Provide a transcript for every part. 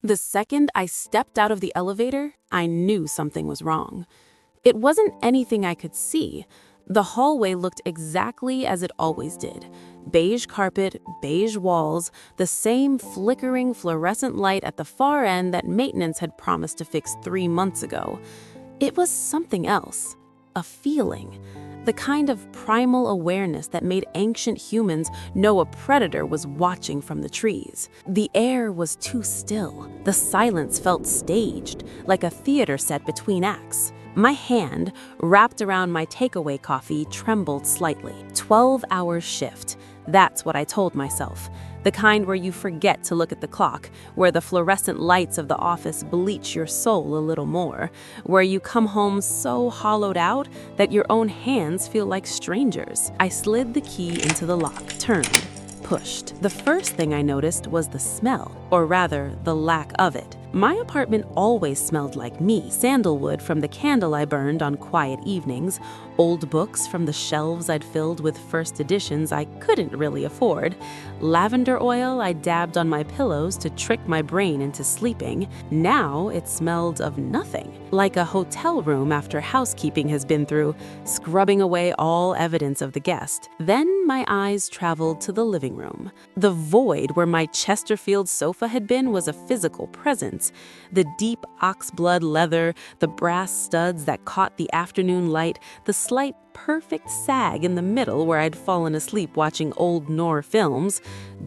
The second I stepped out of the elevator, I knew something was wrong. It wasn't anything I could see. The hallway looked exactly as it always did. Beige carpet, beige walls, the same flickering fluorescent light at the far end that maintenance had promised to fix 3 months ago. It was something else. A feeling. The kind of primal awareness that made ancient humans know a predator was watching from the trees. The air was too still. The silence felt staged, like a theater set between acts. My hand, wrapped around my takeaway coffee, trembled slightly. 12-hour shift. That's what I told myself. The kind where you forget to look at the clock, where the fluorescent lights of the office bleach your soul a little more, where you come home so hollowed out that your own hands feel like strangers. I slid the key into the lock, turned, pushed. The first thing I noticed was the smell, or rather, the lack of it. My apartment always smelled like me. Sandalwood from the candle I burned on quiet evenings, old books from the shelves I'd filled with first editions I couldn't really afford, lavender oil I dabbed on my pillows to trick my brain into sleeping. Now it smelled of nothing, like a hotel room after housekeeping has been through, scrubbing away all evidence of the guest. Then my eyes traveled to the living room. The void where my Chesterfield sofa had been was a physical presence. The deep oxblood leather, the brass studs that caught the afternoon light, the slight perfect sag in the middle where I'd fallen asleep watching old Noir films,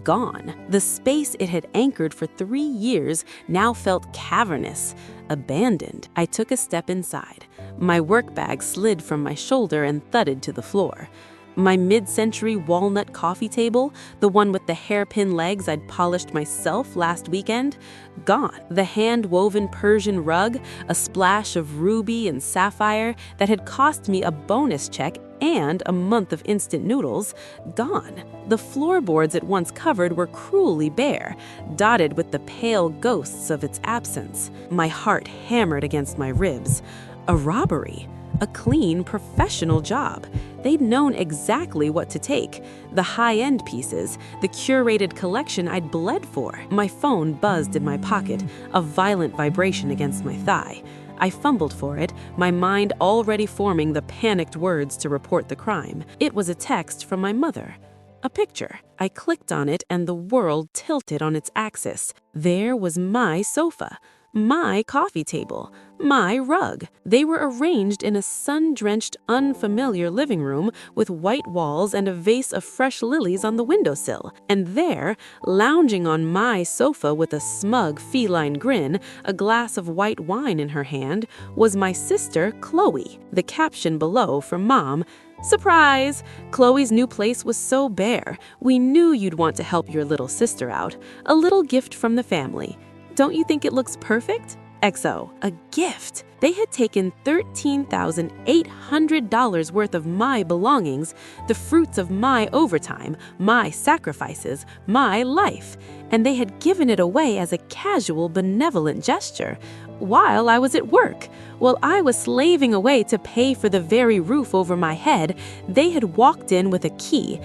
gone. The space it had anchored for 3 years now felt cavernous, abandoned. I took a step inside. My work bag slid from my shoulder and thudded to the floor. My mid-century walnut coffee table, the one with the hairpin legs I'd polished myself last weekend, gone. The hand-woven Persian rug, a splash of ruby and sapphire that had cost me a bonus check and a month of instant noodles, gone. The floorboards it once covered were cruelly bare, dotted with the pale ghosts of its absence. My heart hammered against my ribs. A robbery. A clean, professional job. They'd known exactly what to take. The high-end pieces, the curated collection I'd bled for. My phone buzzed in my pocket, a violent vibration against my thigh. I fumbled for it, my mind already forming the panicked words to report the crime. It was a text from my mother. A picture. I clicked on it and the world tilted on its axis. There was my sofa. My coffee table, my rug. They were arranged in a sun-drenched, unfamiliar living room with white walls and a vase of fresh lilies on the windowsill. And there, lounging on my sofa with a smug feline grin, a glass of white wine in her hand, was my sister, Chloe. The caption below from Mom, "Surprise! Chloe's new place was so bare. We knew you'd want to help your little sister out. A little gift from the family. Don't you think it looks perfect? XO, a gift. They had taken $13,800 worth of my belongings, the fruits of my overtime, my sacrifices, my life, and they had given it away as a casual, benevolent gesture. While I was at work, while I was slaving away to pay for the very roof over my head, they had walked in with a key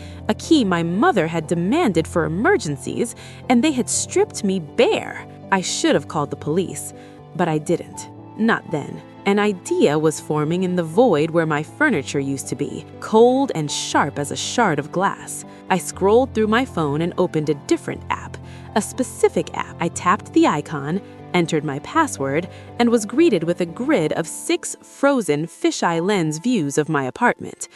my mother had demanded for emergencies, and they had stripped me bare. I should have called the police, but I didn't. Not then. An idea was forming in the void where my furniture used to be, cold and sharp as a shard of glass. I scrolled through my phone and opened a different app, a specific app. I tapped the icon, entered my password, and was greeted with a grid of 6 frozen fisheye lens views of my apartment.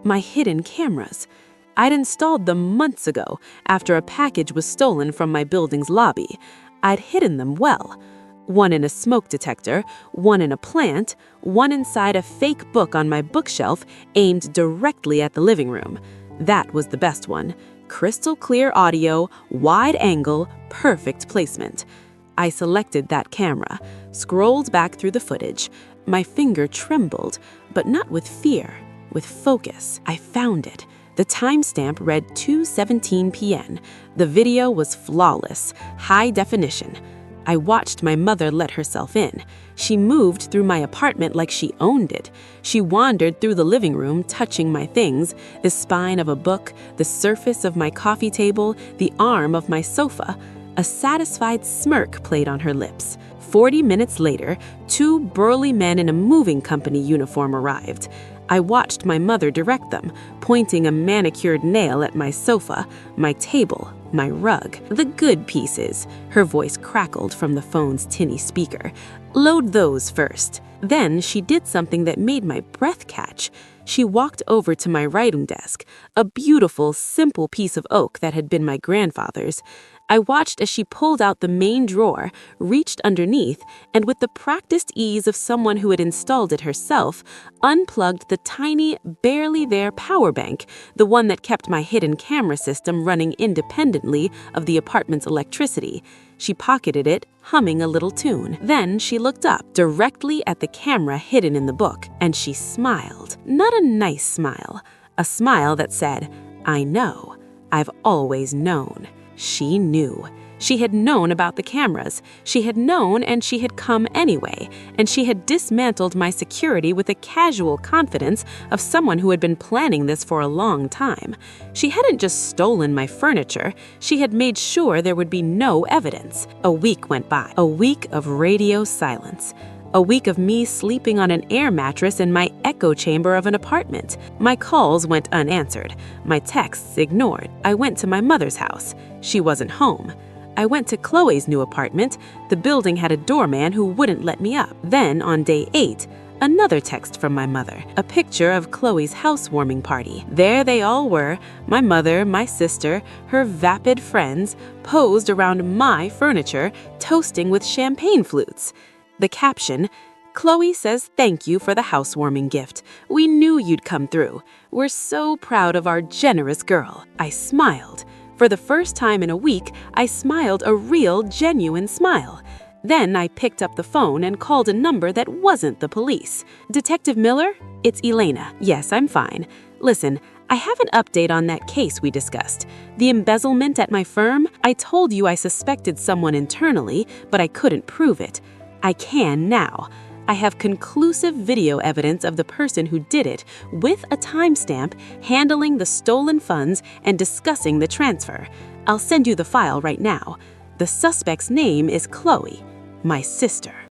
My hidden cameras. I'd installed them months ago after a package was stolen from my building's lobby. I'd hidden them well. One in a smoke detector, one in a plant, one inside a fake book on my bookshelf aimed directly at the living room. That was the best one. Crystal clear audio, wide angle, perfect placement. I selected that camera, scrolled back through the footage. My finger trembled, but not with fear, with focus. I found it. The timestamp read 2:17 p.m. The video was flawless, high definition. I watched my mother let herself in. She moved through my apartment like she owned it. She wandered through the living room, touching my things, the spine of a book, the surface of my coffee table, the arm of my sofa. A satisfied smirk played on her lips. 40 minutes later, 2 burly men in a moving company uniform arrived. I watched my mother direct them, pointing a manicured nail at my sofa, my table, my rug. The good pieces, her voice crackled from the phone's tinny speaker. Load those first. Then she did something that made my breath catch. She walked over to my writing desk, a beautiful, simple piece of oak that had been my grandfather's. I watched as she pulled out the main drawer, reached underneath, and with the practiced ease of someone who had installed it herself, unplugged the tiny, barely there power bank, the one that kept my hidden camera system running independently of the apartment's electricity. She pocketed it, humming a little tune. Then she looked up, directly at the camera hidden in the book, and she smiled. Not a nice smile. A smile that said, "I know. I've always known." She knew. She had known about the cameras. She had known, and she had come anyway. And she had dismantled my security with the casual confidence of someone who had been planning this for a long time. She hadn't just stolen my furniture. She had made sure there would be no evidence. A week went by. A week of radio silence. A week of me sleeping on an air mattress in my echo chamber of an apartment. My calls went unanswered. My texts ignored. I went to my mother's house. She wasn't home. I went to Chloe's new apartment. The building had a doorman who wouldn't let me up. Then, on day 8, another text from my mother, a picture of Chloe's housewarming party. There they all were, my mother, my sister, her vapid friends, posed around my furniture, toasting with champagne flutes. The caption, "Chloe says thank you for the housewarming gift. We knew you'd come through. We're so proud of our generous girl." I smiled. For the first time in a week, I smiled a real, genuine smile. Then I picked up the phone and called a number that wasn't the police. "Detective Miller? It's Elena. Yes, I'm fine. Listen, I have an update on that case we discussed. The embezzlement at my firm? I told you I suspected someone internally, but I couldn't prove it. I can now. I have conclusive video evidence of the person who did it, with a timestamp, handling the stolen funds and discussing the transfer. I'll send you the file right now. The suspect's name is Chloe, my sister."